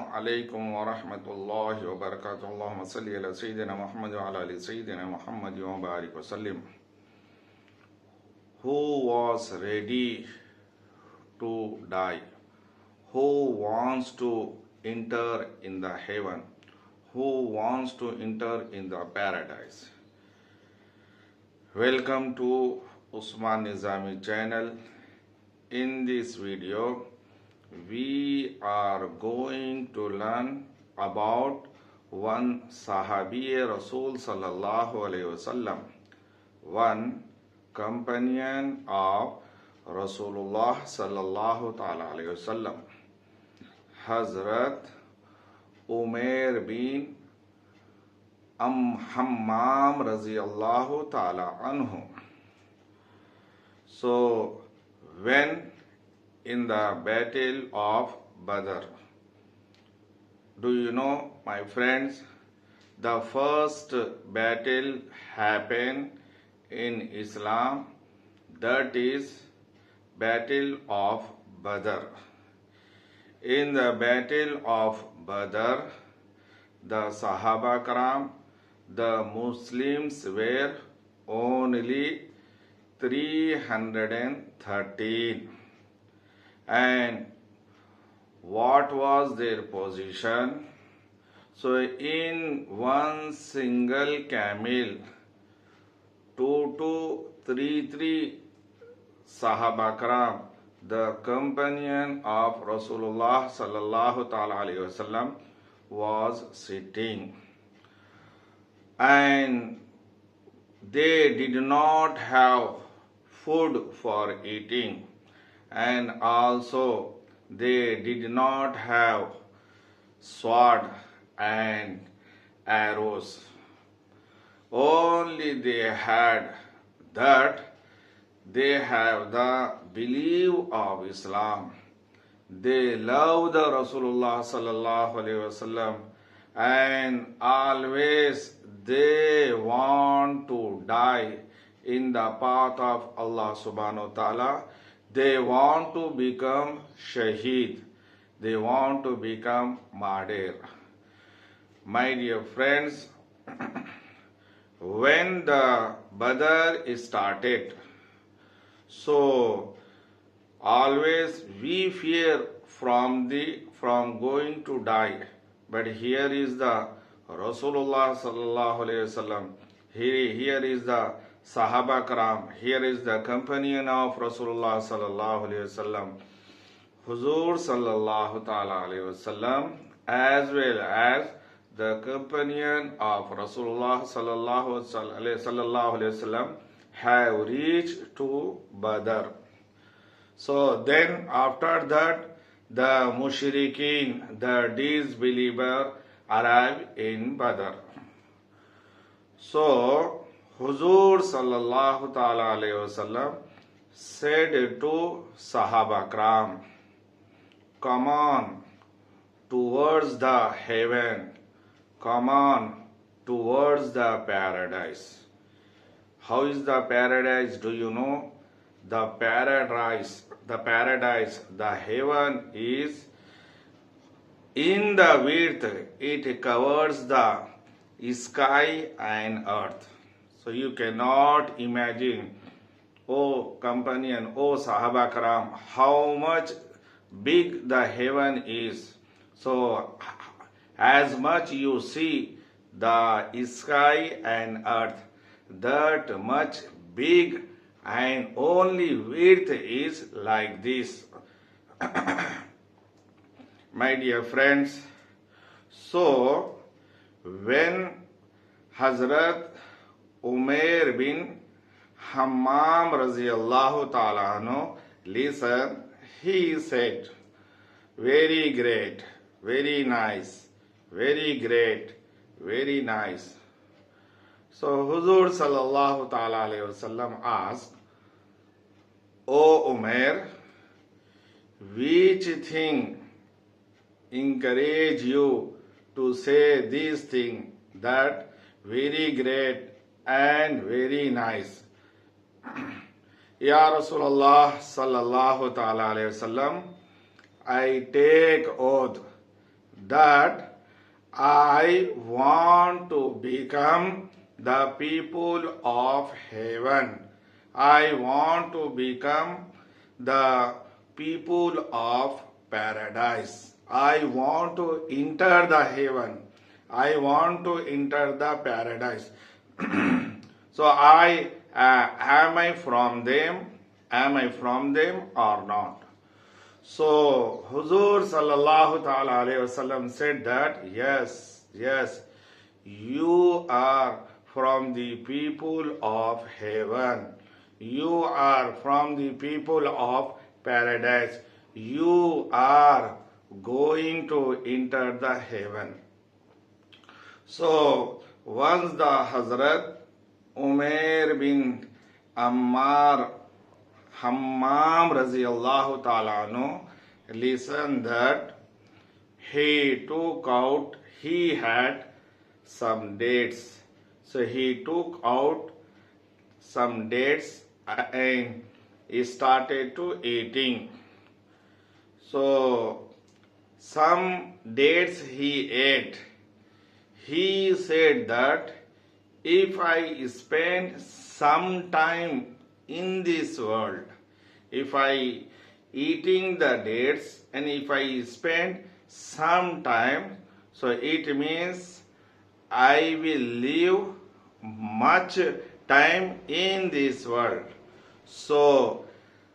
alaikum wa rahmatullahi wa barakatuh. Allahumma salli ala Sayyidina Muhammad wa ala ali Sayyidina Muhammad wa barik wa sallim. Who was ready to die? Who wants to enter in the heaven? Who wants to enter in the paradise? Welcome to Usman Nizami channel. In this video, we are going to learn about one Sahabi Rasul Sallallahu Alaihi Wasallam, one companion of Rasulullah Sallallahu Ta'ala Alaihi Wasallam, Hazrat Umair bin Hammam Raziyallahu Ta'ala Anhu. So, when in the battle of Badr, do you know, my friends, the first battle happened in Islam, that is battle of Badr. In the battle of Badr, the Sahaba Karam, the Muslims were only 313. And what was their position? So in one single camel, 2 to 3 Sahaba Karam, the companion of Rasulullah Sallallahu Ta'ala Alaihi Wasallam, was sitting. And they did not have food for eating. And also they did not have sword and arrows. Only they had that they have the belief of Islam. They love the Rasulullah Sallallahu Alaihi Wasallam, and always they want to die in the path of Allah Subhanahu wa Ta'ala. They want to become shaheed. They want to become martyr. My dear friends, when the Badr started, so always we fear from going to die. But here is the Rasulullah Sallallahu Alaihi Wasallam. Here is the Sahaba Karam. Here is the companion of Rasulullah Sallallahu Alaihi Wasallam, Huzur Sallallahu Ta'ala Alaihi Wasallam, as well as the companion of Rasulullah Sallallahu Alaihi Wasallam have reached to Badr. So then after that, the mushrikeen, the disbeliever, arrive in Badr. So Huzur Sallallahu Ta'ala Alaihi Wasallam said to Sahaba Kram, come on towards the heaven, come on towards the paradise. How is the paradise? Do you know? The paradise, the heaven is in the width, it covers the sky and earth. So you cannot imagine, O companion, O Sahaba Karam, how much big the heaven is. So as much you see the sky and earth, that much big, and only width is like this. My dear friends, so when Hazrat Umair bin Hammam Raziyallahu Ta'ala Anhu listened, he said, very great, very nice, very great, very nice. So Huzur Sallallahu Ta'ala Alaihi Wasallam asked, O Umair, which thing encourage you to say this thing, that very great and very nice? Ya Rasulullah Sallallahu Ta'ala Alaihi Wasallam, I take oath that I want to become the people of heaven. I want to become the people of paradise. I want to enter the heaven. I want to enter the paradise. So am I from them? Am I from them or not? So Huzur sallallahu ta'ala alayhi wasallam said that yes, you are from the people of heaven. You are from the people of paradise. You are going to enter the heaven. So once the Hazrat Umair bin Ammar Hammam raziyallahu ta'ala anhu listened that he had some dates. So he took out some dates and he started to eating. So some dates he ate. He said that if I spend some time in this world, if I eating the dates and if I spend some time, so it means I will live much time in this world. So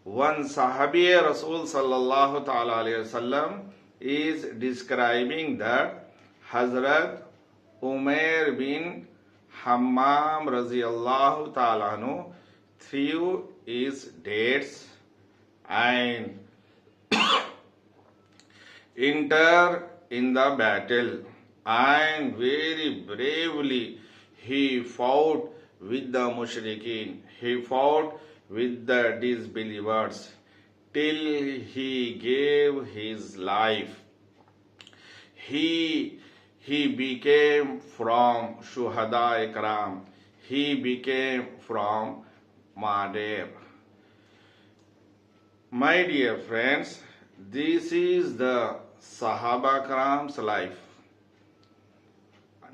one Sahabi Rasul sallallahu ta'ala alayhi wasallam is describing that Hazrat Umair bin Hammam raziyallahu ta'ala anhu threw his dates and enter in the battle, and very bravely he fought with the mushrikeen. He fought with the disbelievers till he gave his life. He became from Shuhada Ikram. He became from Madir. My dear friends, this is the Sahaba Karam's life.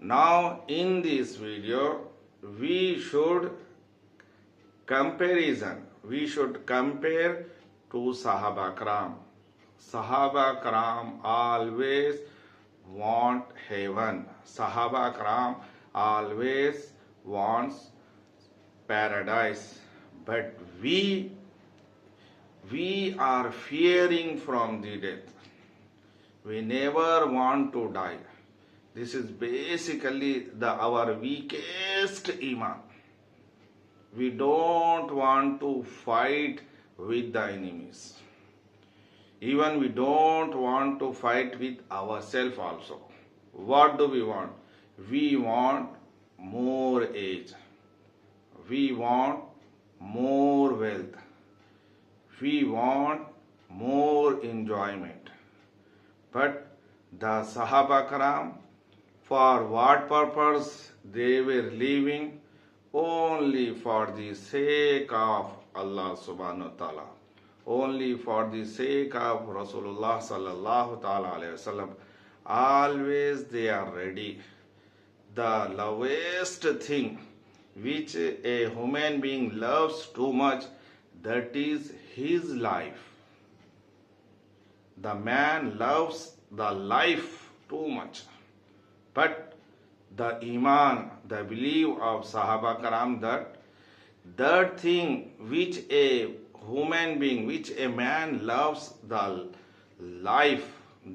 Now in this video, we should compare to Sahaba Karam. Sahaba Karam always want heaven. Sahaba Karam always wants paradise. But we are fearing from the death. We never want to die. This is basically our weakest iman. We don't want to fight with the enemies. Even we don't want to fight with ourselves also. What do we want? We want more age. We want more wealth. We want more enjoyment. But the Sahaba Karam, for what purpose they were living? Only for the sake of Allah subhanahu wa ta'ala. Only for the sake of Rasulullah sallallahu ta'ala alayhi wasallam. Always they are ready. The lowest thing which a human being loves too much, that is his life. The man loves the life too much. But the iman, the belief of Sahaba Karam, that thing which a human being, which a man loves the life,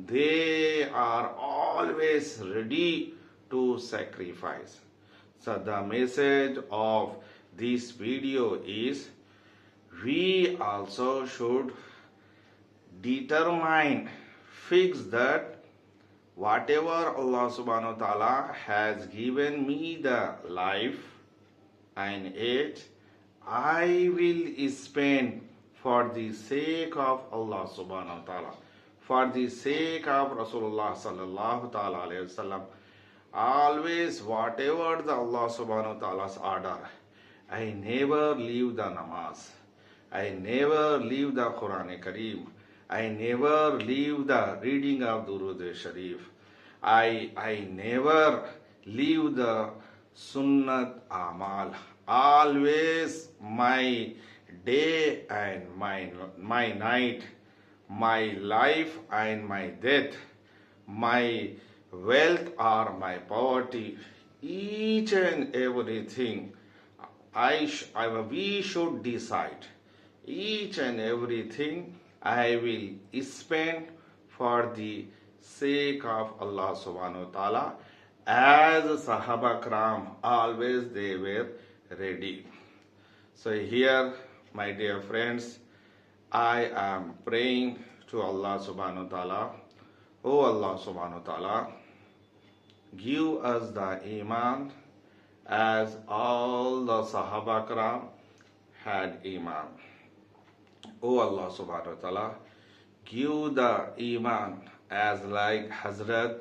they are always ready to sacrifice. So the message of this video is, we also should determine, fix that whatever Allah subhanahu wa ta'ala has given me the life and age, I will spend for the sake of Allah subhanahu wa ta'ala, for the sake of Rasulullah sallallahu ta'ala alayhi wasallam. Always whatever the Allah subhanahu wa ta'ala's order, I never leave the namaz. I never leave the Quran Kareem. I never leave the reading of Durud Sharif. I never leave the sunnat amal. Always my day and my night, my life and my death, my wealth or my poverty, each and everything we should decide. Each and everything I will spend for the sake of Allah subhanahu wa ta'ala, as Sahaba Kram always they were ready. So here, my dear friends, I am praying to Allah subhanahu wa ta'ala. Oh Allah subhanahu wa ta'ala, give us the iman as all the Sahaba Kram had iman. Oh Allah subhanahu wa ta'ala, give the iman as like Hazrat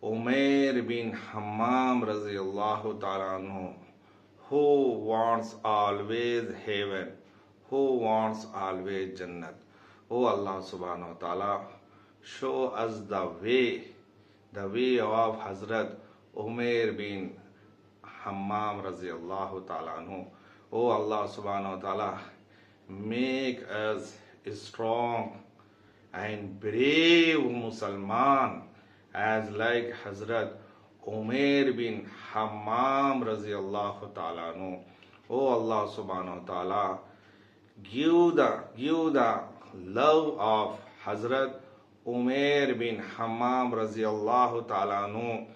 Umair bin Hammam raziyallahu ta'ala anhu, who wants always heaven, who wants always Jannat. Oh Allah subhanahu wa ta'ala, show us the way of Hazrat Umair bin Hammam raziyallahu ta'ala anhu. Oh Allah subhanahu wa ta'ala, make us strong and brave Musalman as like Hazrat Umair bin Hammam raziyallahu ta'ala anhu. Oh Allah subhanahu wa ta'ala, give the love of Hazrat Umair bin Hammam raziyallahu ta'ala anhu,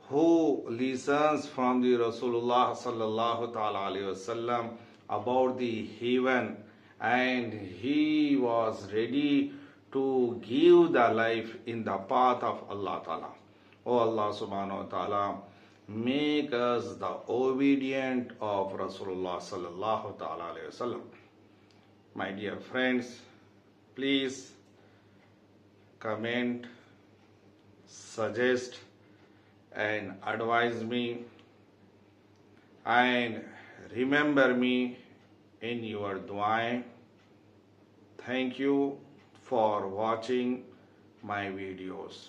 who listens from the Rasulullah sallallahu ta'ala alayhi wasallam about the heaven, and he was ready to give the life in the path of Allah ta'ala. Oh Allah subhanahu wa ta'ala, make us the obedient of Rasulullah sallallahu ta'ala alayhi wasallam. My dear friends, please comment, suggest and advise me, and remember me in your dua. Thank you for watching my videos.